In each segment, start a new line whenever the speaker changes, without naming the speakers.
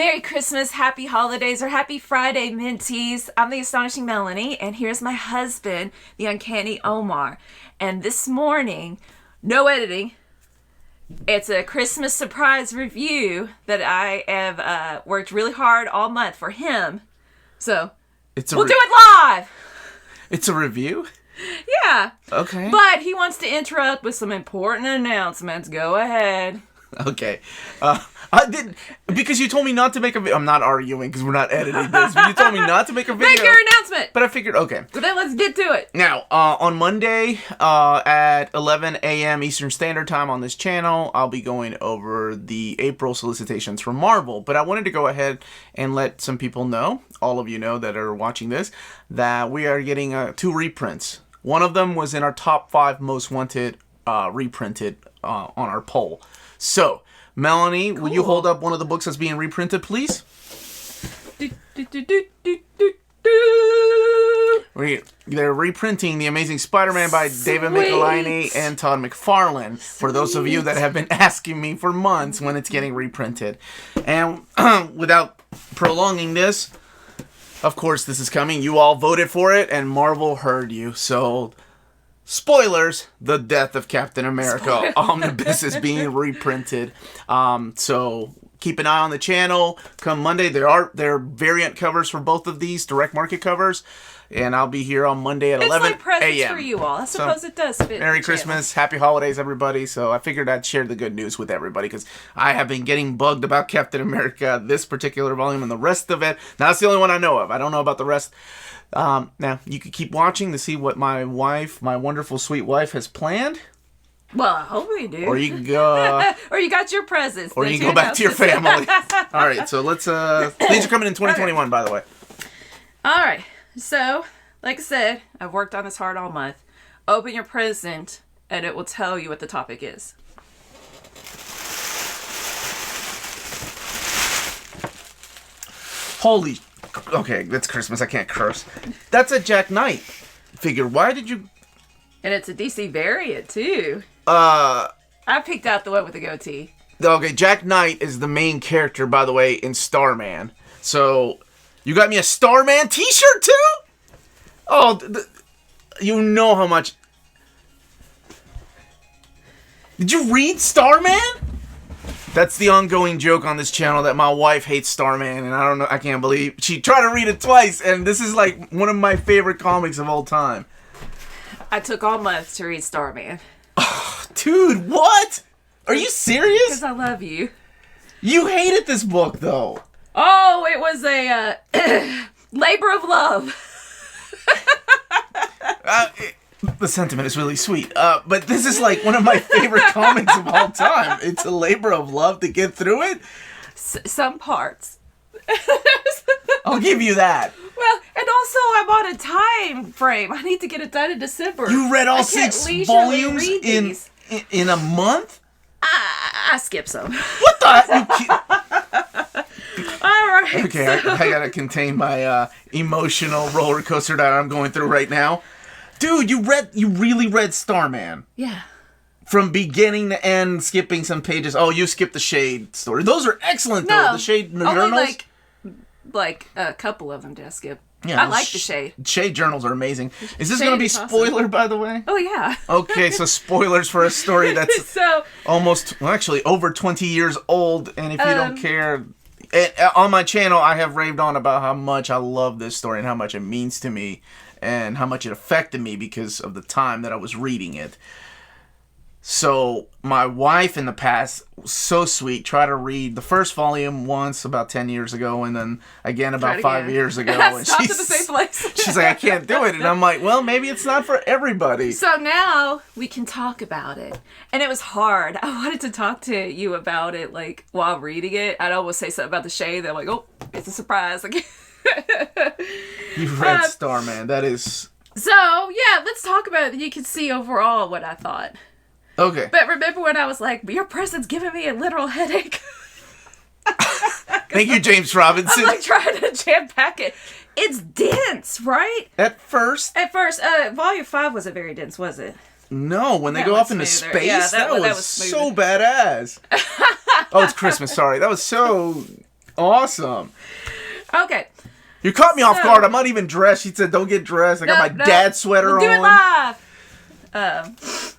Merry Christmas, Happy Holidays, or Happy Friday, Minties. I'm the Astonishing Melanie, and here's my husband, the Uncanny Omar. And this morning, no editing, it's a Christmas surprise review that I have worked really hard all month for him. So, we'll do it live!
It's a review?
Yeah.
Okay.
But he wants to interrupt with some important announcements. Go ahead.
Okay. I didn't, because you told me not to make a video. I'm not arguing because we're not editing this, but you told me not to make a video.
Make your announcement!
But I figured, okay.
But then let's get to it.
Now, on Monday at 11 a.m. Eastern Standard Time on this channel, I'll be going over the April solicitations from Marvel. But I wanted to go ahead and let some people know, all of you know that are watching this, that we are getting 2 reprints. One of them was in our top 5 most wanted reprinted on our poll. So, Melanie, cool. Will you hold up one of the books that's being reprinted, please? They're reprinting The Amazing Spider-Man by David Michelinie and Todd McFarlane. For those of you that have been asking me for months when it's getting reprinted. And without prolonging this, of course this is coming. You all voted for it, and Marvel heard you. So, spoilers, the death of Captain America Omnibus is being reprinted. So keep an eye on the channel. Come Monday, there are variant covers for both of these, direct market covers. And I'll be here on Monday at 11 a.m.
It's like presents for you all. I suppose it does fit.
Merry Christmas, Happy Holidays, everybody. So I figured I'd share the good news with everybody because I have been getting bugged about Captain America, this particular volume, and the rest of it. Now, that's the only one I know of. I don't know about the rest. Now, you could keep watching to see what my wife, my wonderful, sweet wife, has planned.
Well, I hope we do.
Or you can go...
or you got your presents.
Or you can go back to your family. All right, so let's... these are coming in 2021, by the way.
All right. So, like I said, I've worked on this hard all month. Open your present, and it will tell you what the topic is.
Holy... Okay, that's Christmas. I can't curse. That's a Jack Knight figure. Why did you...
And it's a DC variant, too. I picked out the one with the goatee.
Okay, Jack Knight is the main character, by the way, in Starman. So, you got me a Starman t-shirt, too? Oh, you know how much... Did you read Starman? That's the ongoing joke on this channel that my wife hates Starman, and I don't know, I can't believe she tried to read it twice, and this is like one of my favorite comics of all time.
I took all month to read Starman.
Oh, dude, what? Are you serious?
Because I love you.
You hated this book, though.
Oh, it was a labor of love.
The sentiment is really sweet, but this is like one of my favorite comics of all time. It's a labor of love to get through it.
Some parts.
I'll give you that.
Well, and also I'm on a time frame. I need to get it done in December.
You read all 6 volumes in a month?
I skipped some.
What the?
All right.
Okay, so. I gotta contain my emotional roller coaster that I'm going through right now. Dude, you really read Starman.
Yeah. From
beginning to end, skipping some pages. Oh, you skipped the Shade story. Those are excellent, though.
No,
the Shade
only
journals.
Like a couple of them did I skip.
Yeah,
I like the Shade.
Shade journals are amazing. Is this going to be spoiler, awesome. By the way?
Oh, yeah.
Okay, so spoilers for a story that's
so,
actually over 20 years old. And if you don't care... on my channel, I have raved on about how much I love this story and how much it means to me. And how much it affected me because of the time that I was reading it. So, my wife in the past, was so sweet, tried to read the first volume once about 10 years ago, and then again about 5 years ago.
And stopped at the same place.
She's like, I can't do it. And I'm like, well, maybe it's not for everybody.
So now, we can talk about it. And it was hard. I wanted to talk to you about it, like, while reading it. I'd always say something about the Shade. I'm like, oh, it's a surprise.
You've read Starman. That is...
So, yeah, let's talk about it. You can see overall what I thought.
Okay.
But remember when I was like, your present's giving me a literal headache?
Thank you, James Robinson.
I'm like trying to jam pack it. It's dense, right?
At first,
volume 5 wasn't very dense, was it?
No, when they go off into space,
yeah,
that was so badass. Oh, it's Christmas, sorry. That was so... Awesome.
Okay.
You caught me off guard. I'm not even dressed. She said, don't get dressed. I got my dad sweater
we'll
on.
Do it live.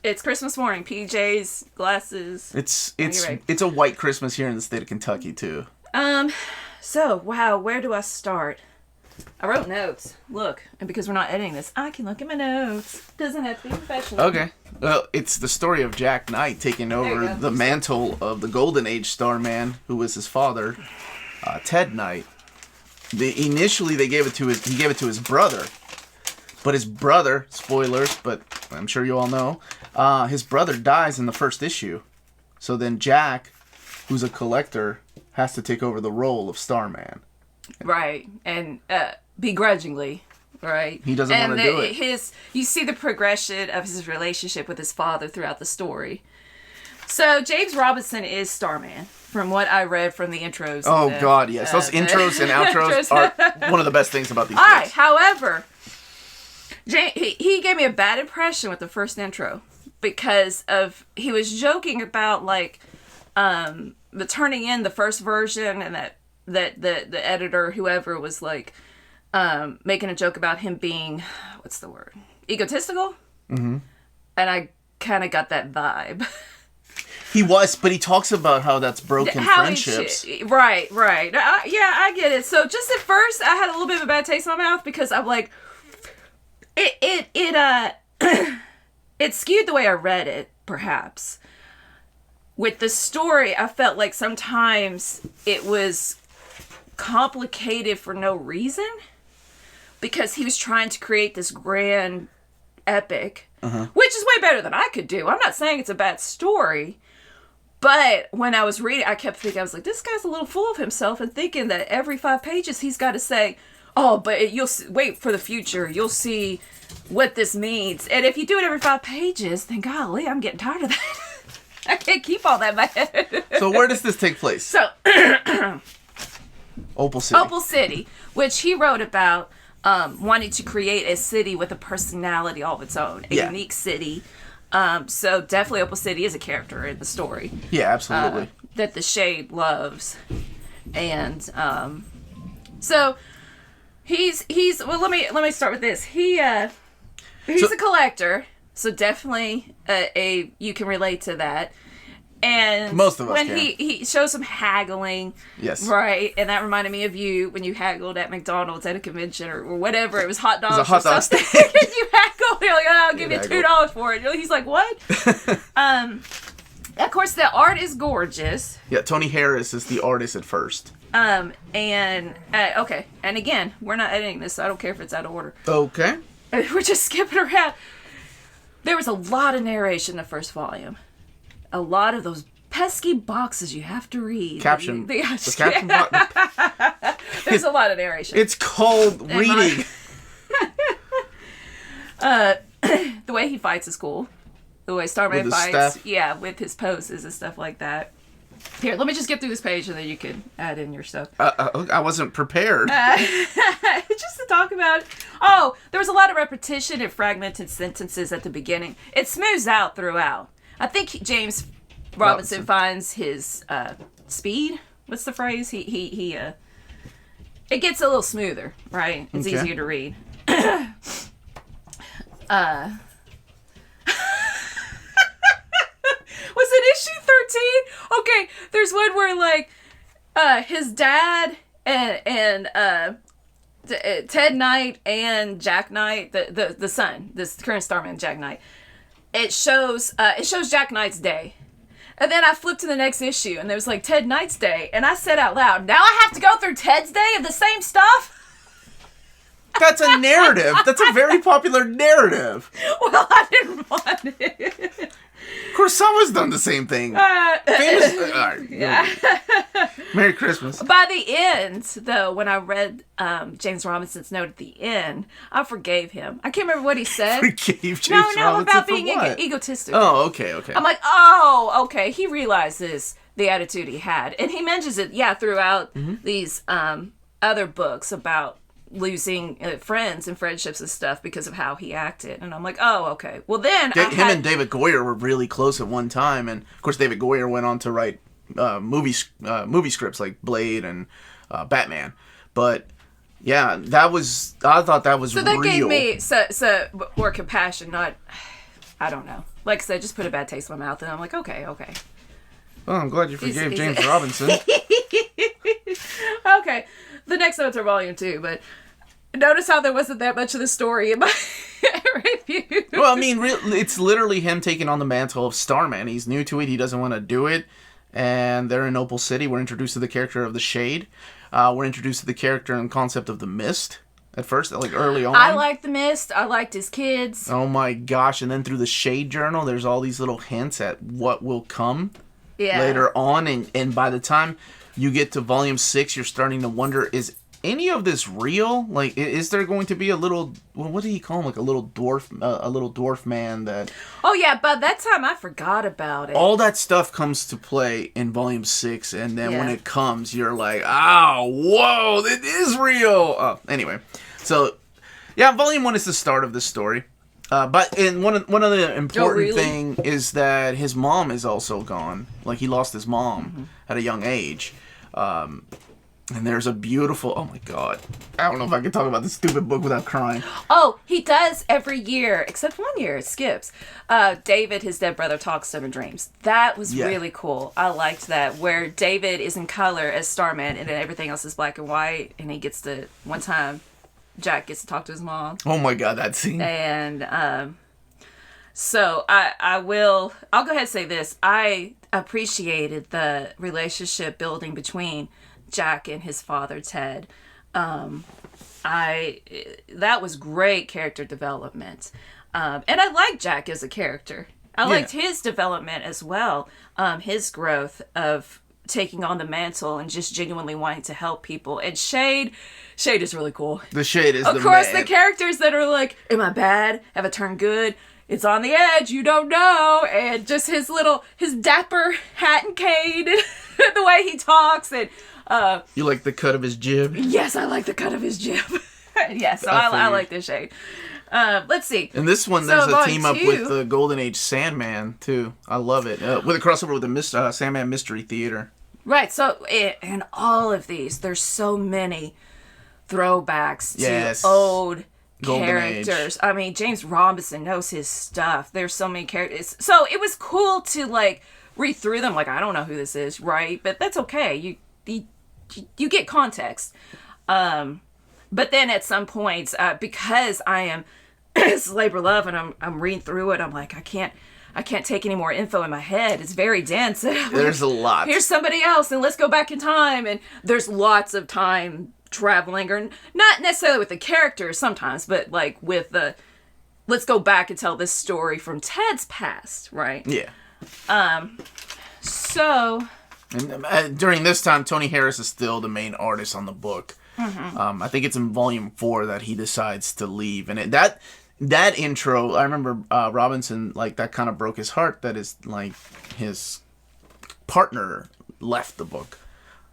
It's Christmas morning. PJs, glasses.
It's a white Christmas here in the state of Kentucky, too.
So, wow, where do I start? I wrote notes. Look, and because we're not editing this, I can look at my notes. Doesn't have to be professional.
Okay. Well, it's the story of Jack Knight taking over the mantle of the Golden Age Starman, who was his father, Ted Knight. Initially, he gave it to his brother, but his brother, spoilers, but I'm sure you all know, his brother dies in the first issue. So then Jack, who's a collector, has to take over the role of Starman.
Right, and begrudgingly, right?
He doesn't want to do it.
You see the progression of his relationship with his father throughout the story. So James Robinson is Starman, from what I read from the intros.
Oh, God, yes. Those intros and outros are one of the best things about these books.
All right, however, he gave me a bad impression with the first intro because he was joking about, like, the turning in the first version and that the editor, whoever, was, like, making a joke about him being, what's the word? Egotistical? Mm-hmm. And I kind of got that vibe.
He was, but he talks about how that's broken friendships.
Right. I get it. So just at first, I had a little bit of a bad taste in my mouth because I'm like, it skewed the way I read it, perhaps. With the story, I felt like sometimes it was complicated for no reason because he was trying to create this grand epic, which is way better than I could do. I'm not saying it's a bad story. But when I was reading, I kept thinking, I was like, this guy's a little full of himself and thinking that every 5 pages he's got to say, oh, but you'll wait for the future. You'll see what this means. And if you do it every 5 pages, then golly, I'm getting tired of that. I can't keep all that in my head.
So where does this take place?
So,
Opal City.
Opal City, which he wrote about wanting to create a city with a personality all of its own. A unique city. So definitely Opal City is a character in the story.
Yeah, absolutely.
That the Shade loves. And so he's well, let me start with this. He's a collector, so definitely you can relate to that. And
most of us
when
can.
he shows some haggling,
yes,
right, and that reminded me of you when you haggled at McDonald's at a convention or whatever. It was hot dogs.
It was a hot dog stand.
And you haggled. You're like, oh, I'll give you $2 for it. He's like, what? Of course, the art is gorgeous.
Yeah, Tony Harris is the artist at first.
Okay, and again, we're not editing this, so I don't care if it's out of order.
Okay.
We're just skipping around. There was a lot of narration in the first volume. A lot of those pesky boxes you have to read.
Caption.
The
caption box.
There's a lot of narration.
It's called reading.
The way he fights is cool. The way Starman fights.
Staff.
Yeah, with his poses and stuff like that. Here, let me just get through this page and then you can add in your stuff.
I wasn't prepared.
Just to talk about it. Oh, there was a lot of repetition and fragmented sentences at the beginning. It smooths out throughout. I think James Robinson finds his speed. What's the phrase? He it gets a little smoother, right? It's easier to read. Was it issue 13? Okay, there's one where like his dad and Ted Knight and Jack Knight, the son, this current Starman, Jack Knight. It shows Jack Knight's day. And then I flipped to the next issue and there was like Ted Knight's day. And I said out loud, now I have to go through Ted's day of the same stuff?
That's a narrative. That's a very popular narrative.
Well, I didn't want it.
Of course, someone's done the same thing. Famous. All right. Yeah. Merry Christmas.
By the end, though, when I read James Robinson's note at the end, I forgave him. I can't remember what he said.
Forgave James Robinson
about
for
being egotistical.
Oh, okay.
I'm like, oh, okay. He realizes the attitude he had, and he mentions it, throughout these other books about losing friends and friendships and stuff because of how he acted. And I'm like, oh, okay. Well, then
and David Goyer were really close at one time, and of course David Goyer went on to write movie scripts like Blade and Batman. But yeah, I thought that was
so that
real.
gave me so more compassion, not, I don't know. Like I said, just put a bad taste in my mouth, and I'm like, okay.
Oh, I'm glad you forgave James Robinson.
Okay, the next notes are volume 2, but notice how there wasn't that much of the story in my review.
Well, I mean, it's literally him taking on the mantle of Starman. He's new to it. He doesn't want to do it. And they're in Opal City. We're introduced to the character of the Shade. We're introduced to the character and concept of the Mist at first, like early on.
I liked the Mist. I liked his kids.
Oh my gosh. And then through the Shade Journal, there's all these little hints at what will come later on. And by the time you get to volume 6, you're starting to wonder, is any of this real? Like, is there going to be a little, what do you call him? Like a little dwarf man that...
Oh yeah, by that time I forgot about it.
All that stuff comes to play in volume 6, and then when it comes, you're like, oh, whoa, it is real! Anyway, so, yeah, volume 1 is the start of this story. But one of the important thing is that his mom is also gone. Like, he lost his mom at a young age. And there's a beautiful... Oh, my God. I don't know if I can talk about this stupid book without crying.
Oh, he does every year, except one year. It skips. David, his dead brother, talks to him in dreams. That was really cool. I liked that, where David is in color as Starman, and then everything else is black and white, and he gets to... One time, Jack gets to talk to his mom.
Oh, my God, that scene.
And so I'll go ahead and say this. I appreciated the relationship building between Jack and his father, Ted. That was great character development. And I liked Jack as a character. I liked his development as well. His growth of taking on the mantle and just genuinely wanting to help people. And Shade is really cool.
The Shade is the man.
Of course, the characters that are like, am I bad? Have I turned good? It's on the edge, you don't know. And just his dapper hat and cane, the way he talks. And
you like the cut of his jib?
Yes, I like the cut of his jib. Yeah, so I like this Shade. Let's see.
And this one, there's a team up with the Golden Age Sandman, too. I love it. With a crossover with the Sandman Mystery Theater.
Right, so in all of these, there's so many throwbacks to old Golden characters. Age. I mean, James Robinson knows his stuff. There's so many characters. So it was cool to, like, read through them. Like, I don't know who this is, right? But that's okay. You get context. But then at some points, because I am it's labor love and I'm reading through it, I'm like, I can't take any more info in my head. It's very dense.
There's a lot.
Here's somebody else, and let's go back in time. And there's lots of time traveling, or not necessarily with the characters sometimes, but like with the, let's go back and tell this story from Ted's past, right?
Yeah.
So.
And, during this time, Tony Harris is still the main artist on the book. I think it's in volume 4 that he decides to leave, and that intro, I remember Robinson, like, that kind of broke his heart that his partner left the book,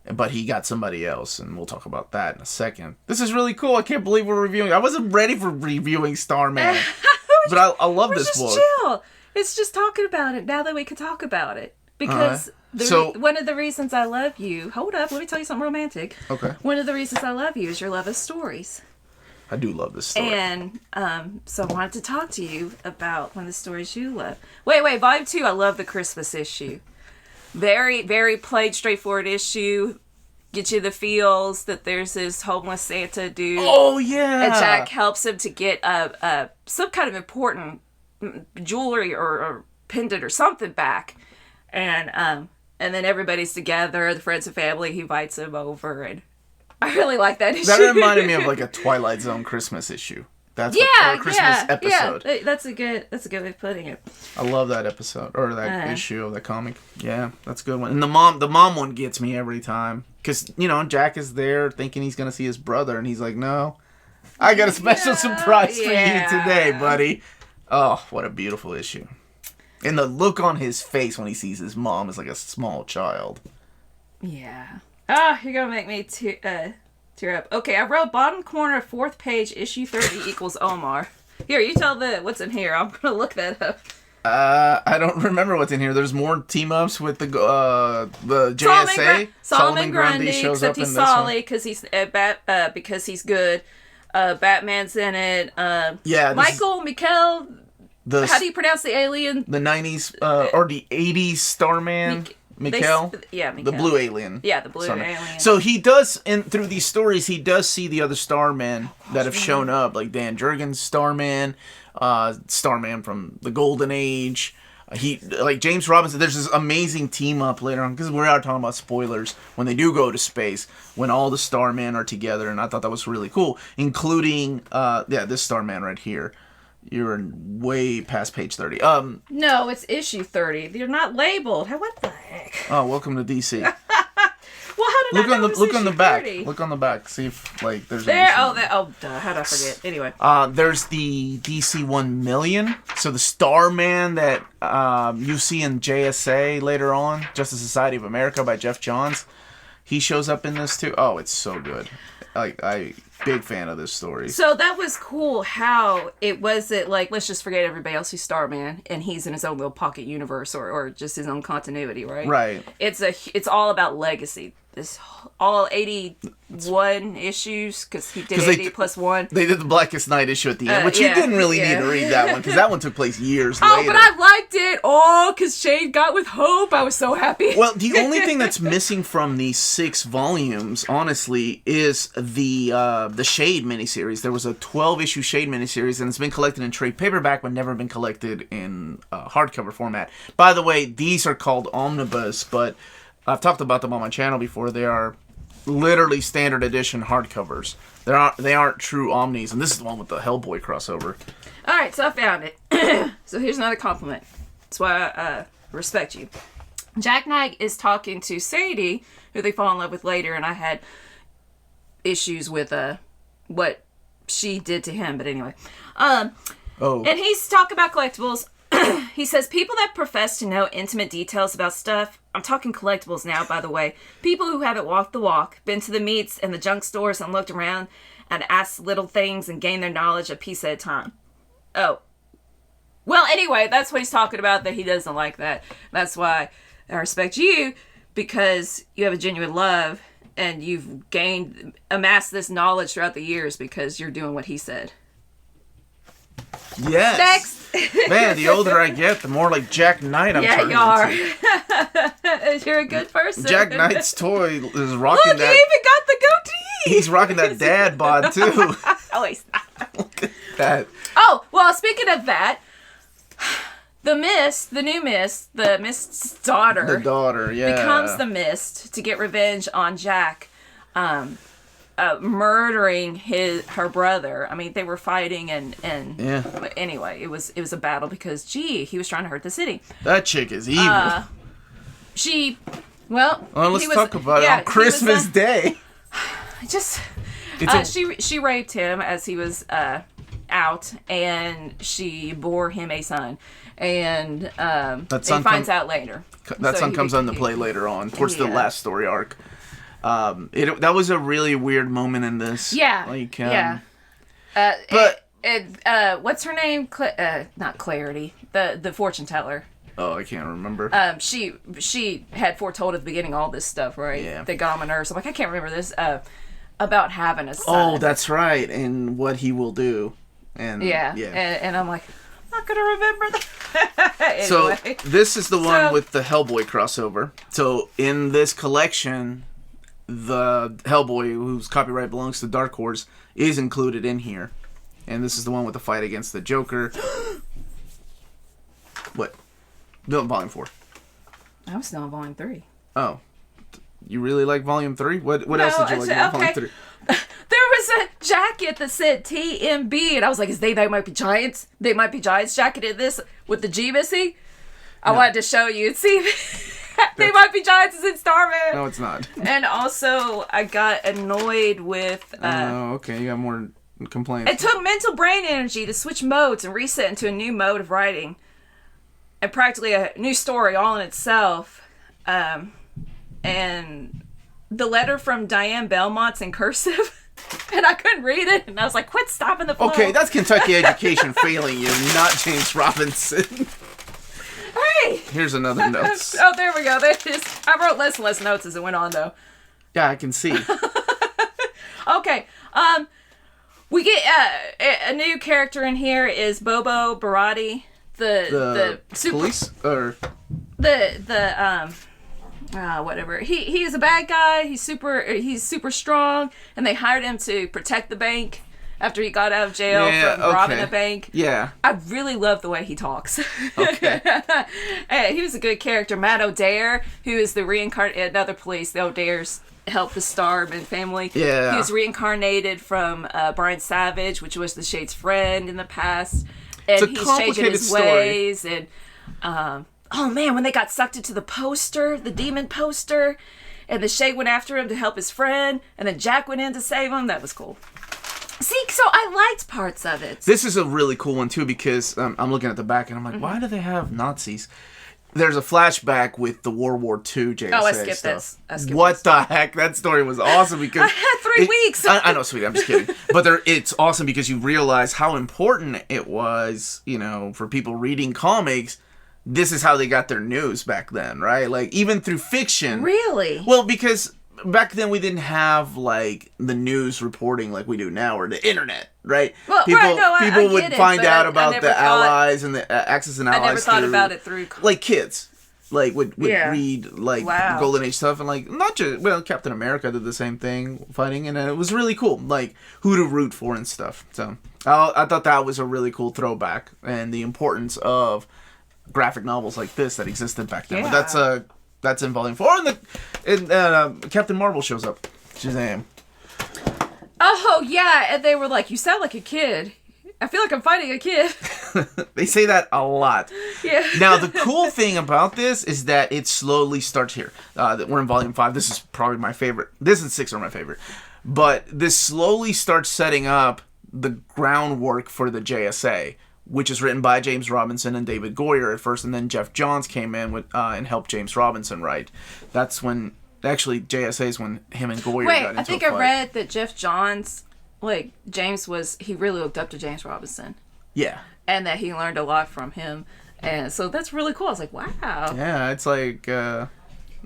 but he got somebody else, and we'll talk about that in a second. This is really cool. I can't believe we're reviewing. I wasn't ready for reviewing Starman, but I love this book.
Chill. It's just talking about it now that we can talk about it, because. One of the reasons I love you... Hold up, let me tell you something romantic.
Okay.
One of the reasons I love you is your love of stories.
I do love this story.
And so I wanted to talk to you about one of the stories you love. Wait, volume 2, I love the Christmas issue. Very, very plain, straightforward issue. Get you the feels that there's this homeless Santa dude.
Oh, yeah!
And Jack helps him to get some kind of important jewelry or pendant or something back. And then everybody's together, the friends and family, he invites them over, and I really like that issue.
That reminded me of like a Twilight Zone Christmas issue. That's a Christmas episode.
Yeah, that's a good way of putting it.
I love that episode, or that issue of the comic. Yeah, that's a good one. And the mom one gets me every time, because, Jack is there thinking he's going to see his brother, and he's like, no, I got a special surprise for you today, buddy. Oh, what a beautiful issue. And the look on his face when he sees his mom is like a small child.
Yeah. You're going to make me tear up. Okay, I wrote bottom corner, 4th page, issue 30 equals Omar. Here, you tell what's in here. I'm going to look that up.
I don't remember what's in here. There's more team ups with the JSA.
Solomon Grundy shows up in this one because he's because he's good. Batman's in it. Michael Mikkel. How do you pronounce the alien?
The 90s or the 80s Starman. Mikkel?
Mikkel.
The blue alien.
Yeah, the blue alien.
So he does, through these stories, he does see the other Starmen that have shown up, like Dan Jurgens' Starman, Starman from the Golden Age. Like James Robinson, there's this amazing team up later on, because we are talking about spoilers, when they do go to space, when all the Starmen are together, and I thought that was really cool, including, this Starman right here. You're way past page 30.
No, it's issue 30. They're not labeled. What the heck?
Oh, welcome to DC.
Well, how did
look on the back.
30?
Look on the back. See if there's
there. How did I forget? Anyway.
There's the DC 1 million. So the Starman that you see in JSA later on, Justice Society of America by Jeff Johns. He shows up in this too. Oh, it's so good. I big fan of this story. So
that was cool how it wasn't like, let's just forget everybody else who's Starman and he's in his own little pocket universe or just his own continuity, right?
Right.
It's all about legacy. This all 81 issues because he did 80 plus 1.
They did the Blackest Night issue at the end, which you didn't really need to read that one because that one took place years later.
Oh, but I liked it. Oh, because Shade got with Hope. I was so happy.
Well, the only thing that's missing from these 6 volumes, honestly, is the Shade miniseries. There was a 12-issue Shade miniseries, and it's been collected in trade paperback, but never been collected in hardcover format. By the way, these are called Omnibus, but I've talked about them on my channel before. They are literally standard edition hardcovers. They aren't true omnis, and this is the one with the Hellboy crossover.
All right, so I found it. So here's another compliment. That's why I respect you. Jack Knight is talking to Sadie, who they fall in love with later, and I had issues with what she did to him. But anyway, and he's talking about collectibles. He says, people that profess to know intimate details about stuff, I'm talking collectibles now, by the way, people who haven't walked the walk, been to the meets and the junk stores and looked around and asked little things and gained their knowledge a piece at a time. Oh. Well, anyway, that's what he's talking about, that he doesn't like that. That's why I respect you, because you have a genuine love and you've amassed this knowledge throughout the years because you're doing what he said.
Yes.
Next.
Man, the older I get, the more like Jack Knight I'm turning
into. You're a good person.
Jack Knight's toy is rocking
Look,
that.
he even got the goatee.
He's rocking that dad bod too.
Oh, he's not.
Look at that.
Oh, well, speaking of that, the new Mist, the Mist's daughter.
The daughter, yeah.
Becomes the Mist to get revenge on Jack. Murdering her brother. I mean, they were fighting and
yeah.
Anyway, it was a battle because he was trying to hurt the city.
That chick is evil.
Let's
talk about it on Christmas Day.
She raped him as he was out, and she bore him a son, and he finds out later.
That son comes into play later on, towards the last story arc. That was a really weird moment in this.
Yeah. What's her name? Not Clarity. The fortune teller.
Oh, I can't remember.
She had foretold at the beginning all this stuff, right?
Yeah.
That got on my nerves. I'm like, I can't remember this. About having a son.
Oh, that's right, and what he will do. And
and I'm like, I'm not gonna remember that. Anyway.
So this is the one with the Hellboy crossover. So in this collection, the Hellboy, whose copyright belongs to Dark Horse, is included in here. And this is the one with the fight against the Joker. What? No, Volume 4.
I was still on Volume 3.
Oh. You really like Volume 3? What else did you like about Volume 3?
There was a jacket that said TMB, and I was like, They Might Be Giants? They Might Be Giants jacket in this with the G missing? I wanted to show you and see They Might Be Giants is in Starman.
No, it's not.
And also, I got annoyed with...
okay. You got more complaints.
It took mental brain energy to switch modes and reset into a new mode of writing. And practically a new story all in itself. And the letter from Diane Belmont's in cursive. And I couldn't read it. And I was like, quit stopping the flow.
Okay, that's Kentucky Education failing you, not James Robinson. Here's another notes.
Oh, there we go. There it is. I wrote less and less notes as it went on, though.
Yeah, I can see.
Okay. We get a new character in here is Bobo Barati, the super
police or
whatever. He is a bad guy. He's super strong, and they hired him to protect the bank after he got out of jail from robbing a bank.
Yeah.
I really love the way he talks.
Okay.
He was a good character. Matt O'Dare, who is the reincarnated, another police, the O'Dares helped the Starman family.
Yeah.
He was reincarnated from Brian Savage, which was the Shade's friend in the past. And he's changing his ways. And, oh man, when they got sucked into the poster, the demon poster, and the Shade went after him to help his friend, and then Jack went in to save him, that was cool. See, so I liked parts of it.
This is a really cool one, too, because I'm looking at the back, and I'm like, why do they have Nazis? There's a flashback with the World War II JSA
I skipped
stuff.
this.
What the heck? That story was awesome because...
I had 3 weeks.
I know, sweetie, I'm just kidding. But it's awesome because you realize how important it was, for people reading comics. This is how they got their news back then, right? Like, even through fiction.
Really?
Well, because... back then we didn't have like the news reporting like we do now or the internet, right?
Well,
people would find out about the Allies and the Axis and Allies.
I never thought about it through
like kids, like would read like Golden Age stuff and like not just Captain America did the same thing fighting and it was really cool, like who to root for and stuff. So I thought that was a really cool throwback and the importance of graphic novels like this that existed back then.
Yeah.
But that's in Volume 4, and Captain Marvel shows up. Shazam.
Oh, yeah, and they were like, you sound like a kid. I feel like I'm fighting a kid.
They say that a lot.
Yeah.
Now, the cool thing about this is that it slowly starts here. We're in Volume 5. This is probably my favorite. This and 6 are my favorite. But this slowly starts setting up the groundwork for the JSA, which is written by James Robinson and David Goyer at first, and then Jeff Johns came in with and helped James Robinson write. That's when, actually, JSA is when him and Goyer got into a fight.
I think I read that Jeff Johns, he really looked up to James Robinson.
Yeah.
And that he learned a lot from him. And so that's really cool. I was like, wow.
Yeah, it's like, I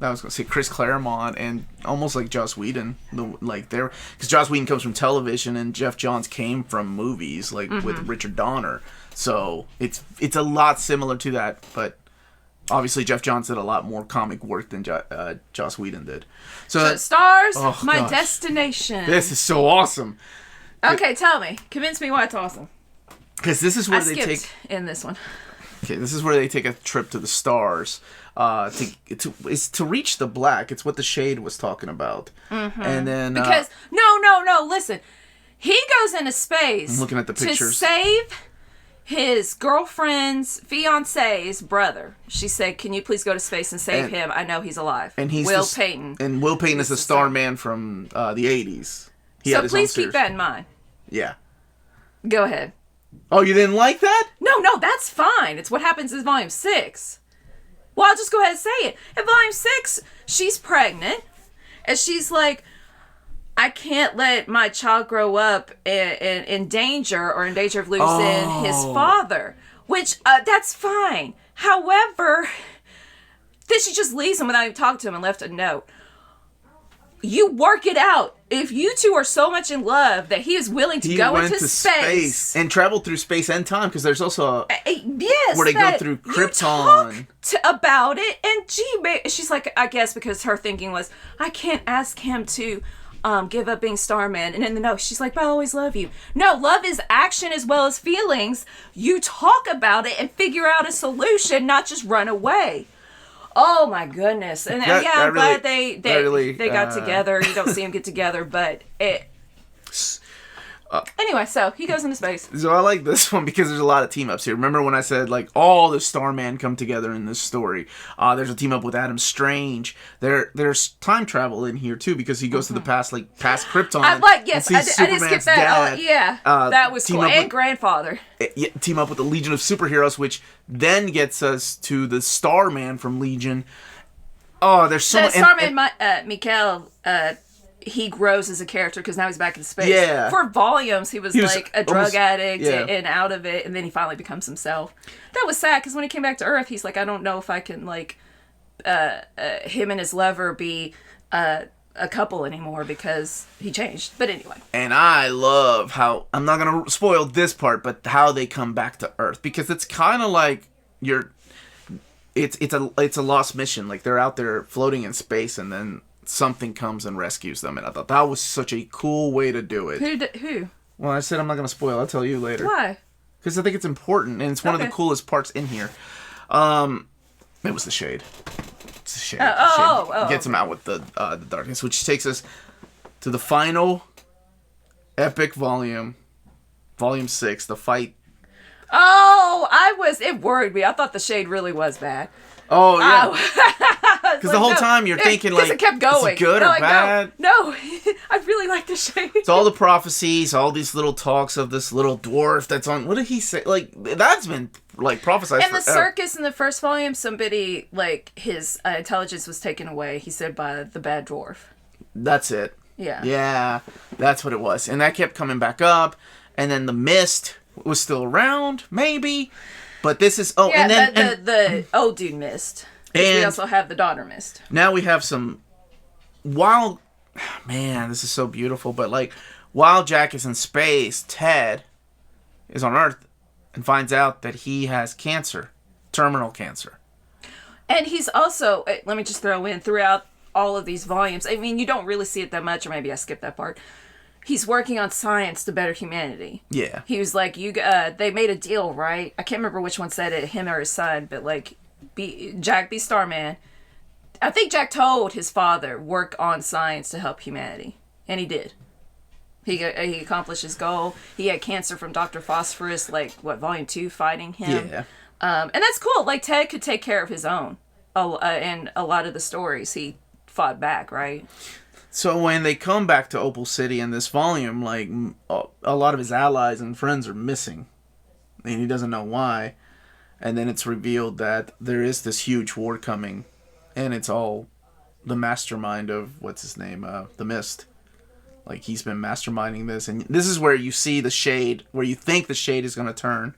was going to say Chris Claremont and almost like Joss Whedon. Because Joss Whedon comes from television and Jeff Johns came from movies, with Richard Donner. So it's a lot similar to that, but obviously Jeff Johns did a lot more comic work than Joss Whedon did. So
Stars, my destination.
This is so awesome.
Okay, tell me. Convince me why it's awesome.
Because this is where
they take in this one.
Okay, this is where they take a trip to the stars. It's to reach the black. It's what the Shade was talking about. Mm-hmm. And then
because no, listen. He goes into space.
I'm looking at the pictures
to save his girlfriend's fiance's brother. She said, "Can you please go to space and save him? I know he's alive."
And he's
Will Payton.
And Will Payton is the Starman from the 80s.
So please keep that in mind.
Yeah.
Go ahead.
Oh, you didn't like that?
No, that's fine. It's what happens in Volume 6. Well, I'll just go ahead and say it. In Volume 6, she's pregnant, and she's like, I can't let my child grow up in danger or in danger of losing his father. Which, that's fine. However, then she just leaves him without even talking to him and left a note. You work it out. If you two are so much in love that he is willing to go into space
and travel through space and time, because there's also
yes,
where they go through Krypton.
About it, and she's like, I guess because her thinking was, I can't ask him to give up being Starman. And in the note, she's like, but I always love you. No, love is action as well as feelings. You talk about it and figure out a solution, not just run away. Oh my goodness. And I'm glad they got together. You don't see them get together, but anyway, so he goes into space.
So I like this one because there's a lot of team ups here. Remember when I said like all the Starman come together in this story? There's a team up with Adam Strange. There's time travel in here too because he goes to the past, like past Krypton.
I did skip that. That was cool. And grandfather.
Team up with the Legion of Superheroes, which then gets us to the Starman from Legion. Oh, there's so much.
Starman, Mikael. he grows as a character because now he's back in space.
Yeah.
For volumes, he was like a drug addict and out of it, and then he finally becomes himself. That was sad because when he came back to Earth, he's like, I don't know if I can like him and his lover be a couple anymore because he changed. But anyway.
And I love how, I'm not going to spoil this part, but how they come back to Earth, because it's kind of like it's a lost mission. Like they're out there floating in space and then something comes and rescues them. And I thought that was such a cool way to do it.
Who?
Well, I said I'm not going to spoil. I'll tell you later.
Why?
Because I think it's important and it's one of the coolest parts in here. It was the shade. It's the shade. Shade gets him out with the darkness, which takes us to the final epic volume, Volume 6, the fight.
Oh, it worried me. I thought the shade really was bad.
Oh, yeah. Because the whole time you're thinking, like,
it kept going.
Is it good or bad?
No, I really like the shade.
It's all the prophecies, all these little talks of this little dwarf that's on. What did he say? Like, that's been, like, prophesized
in
forever.
the circus in the first volume, somebody, like, his intelligence was taken away, he said, by the bad dwarf.
That's it.
Yeah.
Yeah, that's what it was. And that kept coming back up. And then the mist was still around, maybe. But this is... Oh,
yeah,
and then...
the old dude missed. And we also have the daughter missed.
Now we have some... While... Man, this is so beautiful. But, like, while Jack is in space, Ted is on Earth and finds out that he has cancer. Terminal cancer.
And he's also... Let me just throw in, throughout all of these volumes, I mean, you don't really see it that much, or maybe I skipped that part. He's working on science to better humanity. Yeah. He was like, they made a deal, right? I can't remember which one said it, him or his son, but like, Jack be Starman. I think Jack told his father, work on science to help humanity. And he did. He accomplished his goal. He had cancer from Dr. Phosphorus, like, Volume 2, fighting him. Yeah. And that's cool. Like, Ted could take care of his own. And a lot of the stories, he fought back, right?
So when they come back to Opal City in this volume, like, a lot of his allies and friends are missing. And he doesn't know why. And then it's revealed that there is this huge war coming. And it's all the mastermind of, what's his name? The Mist. Like, he's been masterminding this. And this is where you see the shade, where you think the shade is going to turn.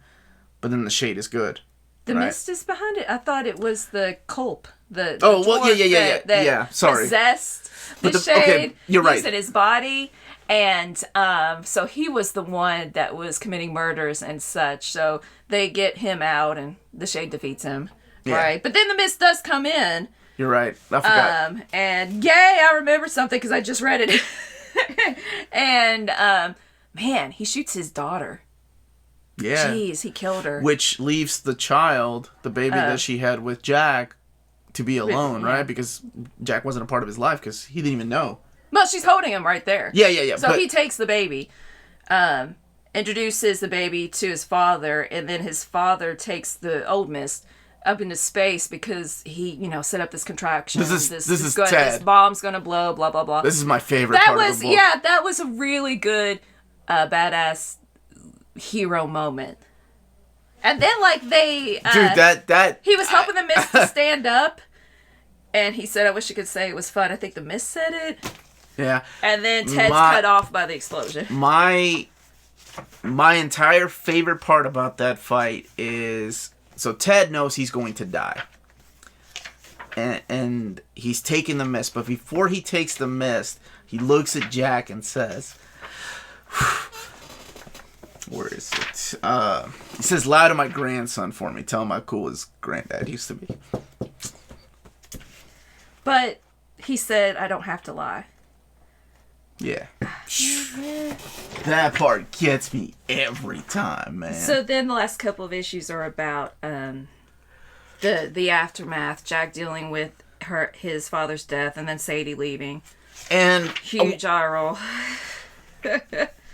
But then the shade is good.
The Mist is behind it? I thought it was the Culp. Yeah.
Sorry.
Possessed the shade. Okay,
you're right.
Used in his body, and so he was the one that was committing murders and such. So they get him out, and the shade defeats him. Yeah. Right, but then the Mist does come in.
You're right. I forgot.
And yay, I remember something because I just read it. And man, he shoots his daughter. Yeah. Jeez, he killed her.
Which leaves the child, the baby that she had with Jack, to be alone, right? Because Jack wasn't a part of his life because he didn't even know.
Well, she's holding him right there.
Yeah.
So he takes the baby, introduces the baby to his father, and then his father takes the old Mist up into space because he, set up this contraction.
This is Ted.
This bomb's gonna blow, blah, blah, blah.
This is my favorite part of the book.
Yeah, that was a really good, badass hero moment. And then, like, they...
Dude, that...
He was helping the Mist to stand up, and he said, I wish I could say it was fun. I think the Mist said it.
Yeah.
And then Ted's cut off by the explosion.
My entire favorite part about that fight is... So Ted knows he's going to die. And he's taking the Mist. But before he takes the Mist, he looks at Jack and says... Where is it? He says, lie to my grandson for me. Tell him how cool his granddad used to be.
But he said, I don't have to lie.
Yeah. That part gets me every time, man.
So then the last couple of issues are about the aftermath. Jack dealing with his father's death, and then Sadie leaving.
And
huge eye roll.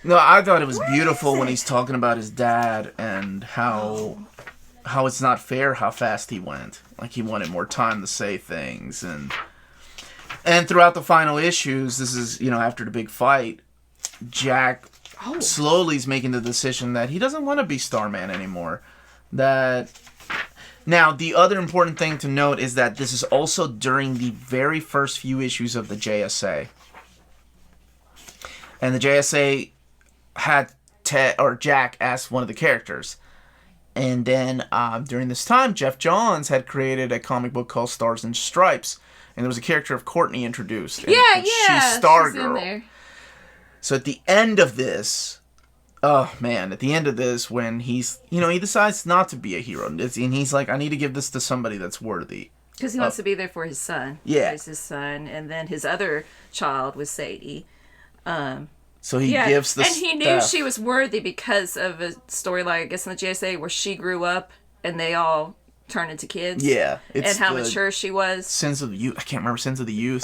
No, I thought it was beautiful when he's talking about his dad and how it's not fair how fast he went. Like, he wanted more time to say things. And throughout the final issues, this is, after the big fight, Jack slowly is making the decision that he doesn't want to be Starman anymore. Now, the other important thing to note is that this is also during the very first few issues of the JSA. And the JSA had Jack ask one of the characters. And then during this time, Jeff Johns had created a comic book called Stars and Stripes. And there was a character of Courtney introduced. And she's Stargirl.
In there.
So at the end of this, when he's, he decides not to be a hero. And he's like, I need to give this to somebody that's worthy.
Because he wants to be there for his son.
Yeah.
He's his son. And then his other child was Sadie.
So he gives the
and he knew she was worthy because of a storyline, I guess, in the JSA where she grew up and they all turned into kids.
Yeah.
And how mature she was.
Sins of the Youth. I can't remember Sins of the Youth.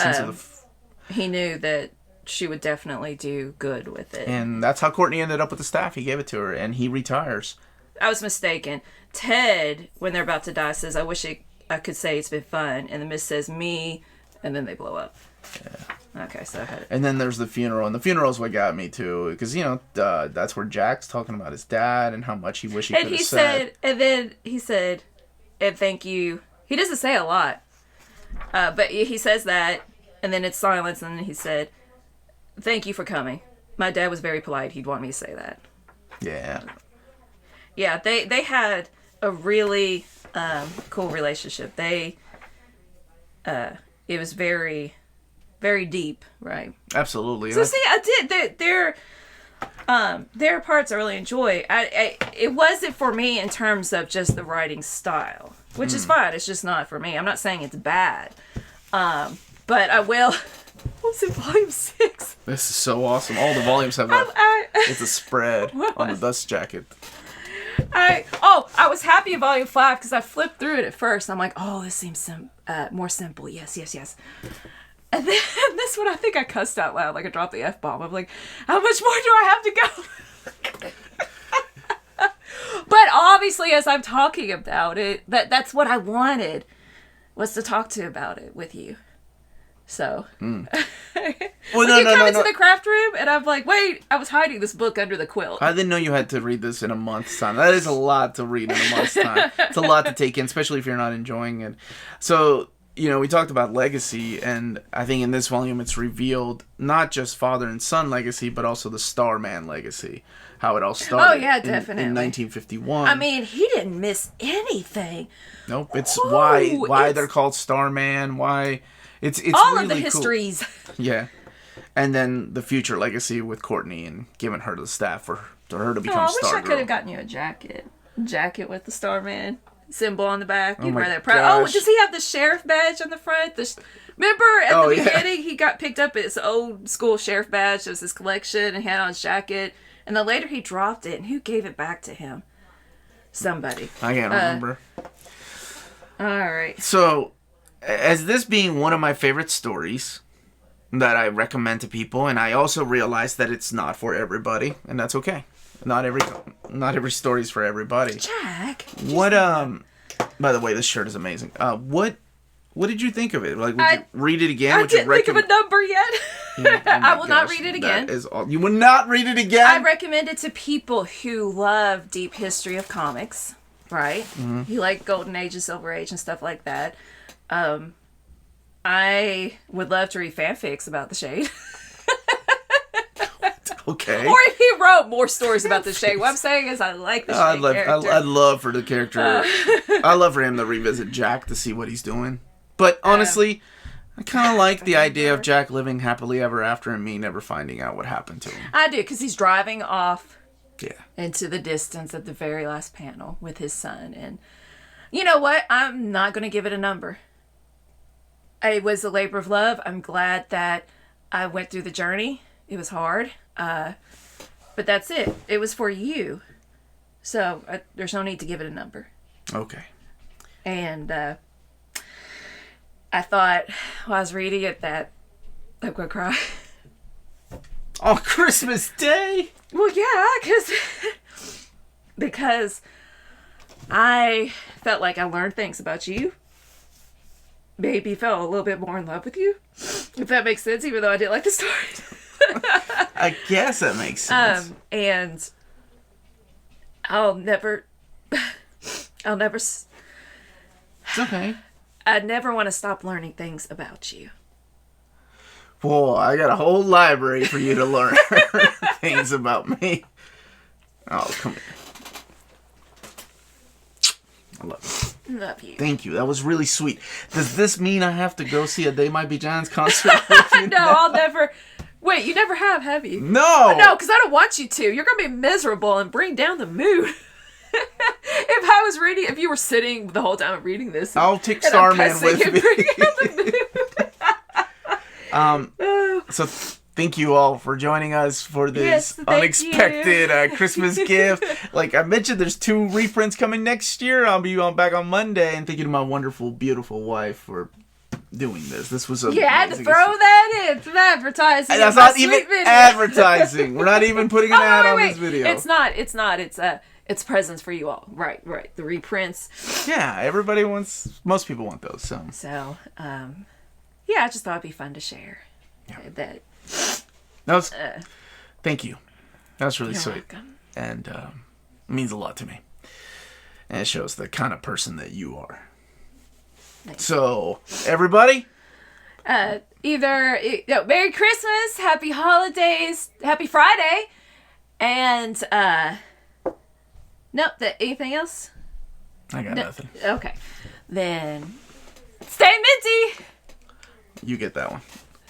He knew that she would definitely do good with it.
And that's how Courtney ended up with the staff. He gave it to her and he retires.
I was mistaken. Ted, when they're about to die, says, I wish I could say it's been fun. And the Mist says, me. And then they blow up. Yeah. Okay, so I had it.
And then there's the funeral. And the funeral is what got me, too. Because, that's where Jack's talking about his dad and how much he wished he could have said.
And then he said, and thank you. He doesn't say a lot. But he says that. And then it's silence. And then he said, thank you for coming. My dad was very polite. He'd want me to say that.
Yeah.
Yeah, they had a really cool relationship. It was very, very deep, right?
Absolutely.
So see, I did their parts I really enjoy. It wasn't for me in terms of just the writing style, which is fine. It's just not for me. I'm not saying it's bad, but I will. What's in volume 6?
This is so awesome. All the volumes have it's a spread on the dust jacket.
I was happy in volume 5 because I flipped through it at first. I'm like, oh, this seems more simple. Yes. And then this one, I think I cussed out loud, like I dropped the F-bomb. I'm like, how much more do I have to go? But obviously, as I'm talking about it, that's what I wanted, was to talk to about it with you. So,
Well,
you come into the craft room, and I'm like, wait, I was hiding this book under the quilt.
I didn't know you had to read this in a month's time. That is a lot to read in a month's time. It's a lot to take in, especially if you're not enjoying it. So, we talked about legacy, and I think in this volume it's revealed not just father and son legacy, but also the Starman legacy. How it all started.
Oh, yeah, definitely.
In 1951.
I mean, he didn't miss anything.
Nope. It's why they're called Starman, why... It's
all
really
of the histories.
Cool. Yeah. And then the future legacy with Courtney and giving her the staff for her to become Stargirl.
I wish I could have gotten you a jacket. Jacket with the Starman symbol on the back. You'd wear that proud. Oh, does he have the sheriff badge on the front? Remember at the beginning he got picked up his old school sheriff badge. It was his collection and he had on his jacket. And then later he dropped it. And who gave it back to him? Somebody.
I can't remember.
All right.
So... as this being one of my favorite stories that I recommend to people, and I also realize that it's not for everybody, and that's okay. Not every story is for everybody.
Jack.
What by the way, this shirt is amazing. What did you think of it? Like, would you read it again?
I didn't think of a number yet. I will not read it again.
You will not read it again?
I recommend it to people who love deep history of comics, right? Mm-hmm. You like Golden Age and Silver Age and stuff like that. I would love to read fanfics about the Shade.
Okay.
Or if he wrote more stories about the Shade. What I'm saying is I like the Shade character.
I'd love for the character. I'd love for him to revisit Jack to see what he's doing. But honestly, I kind of like the idea of Jack living happily ever after and me never finding out what happened to him.
I do, because he's driving off into the distance at the very last panel with his son. And you know what? I'm not going to give it a number. It was a labor of love. I'm glad that I went through the journey. It was hard. But that's it. It was for you. So there's no need to give it a number.
Okay.
And I thought while I was reading it that I'm going to cry.
On Christmas Day?
Well, yeah, because I felt like I learned things about you. Maybe fell a little bit more in love with you. If that makes sense, even though I didn't like the story.
I guess that makes sense.
And I'll never...
It's okay.
I never want to stop learning things about you.
Whoa, I got a whole library for you to learn things about me. Oh, come here. I love you.
Love you.
Thank you. That was really sweet. Does this mean I have to go see a They Might Be Giants concert with you?
No, I'll never. Wait, you never have you?
No.
No, because I don't want you to. You're going to be miserable and bring down the mood. If you were sitting the whole time reading this.
I'll take Starman with me. So thank you all for joining us for this unexpected Christmas gift. Like I mentioned, there's 2 reprints coming next year. I'll be back on Monday, and thank you to my wonderful, beautiful wife for doing this. This was
you had to throw that in. Some advertising.
And that's not even advertising. We're not even putting an ad on this video.
It's not. It's presents for you all. Right. The reprints.
Yeah, most people want those. So,
yeah, I just thought it'd be fun to share.
Yeah. Thank you. That was really sweet.
Welcome.
And it means a lot to me. And it shows the kind of person that you are.
Nice.
So, everybody?
Merry Christmas, Happy Holidays, Happy Friday, and, anything else?
I got nothing.
Okay. Then, stay minty!
You get that one.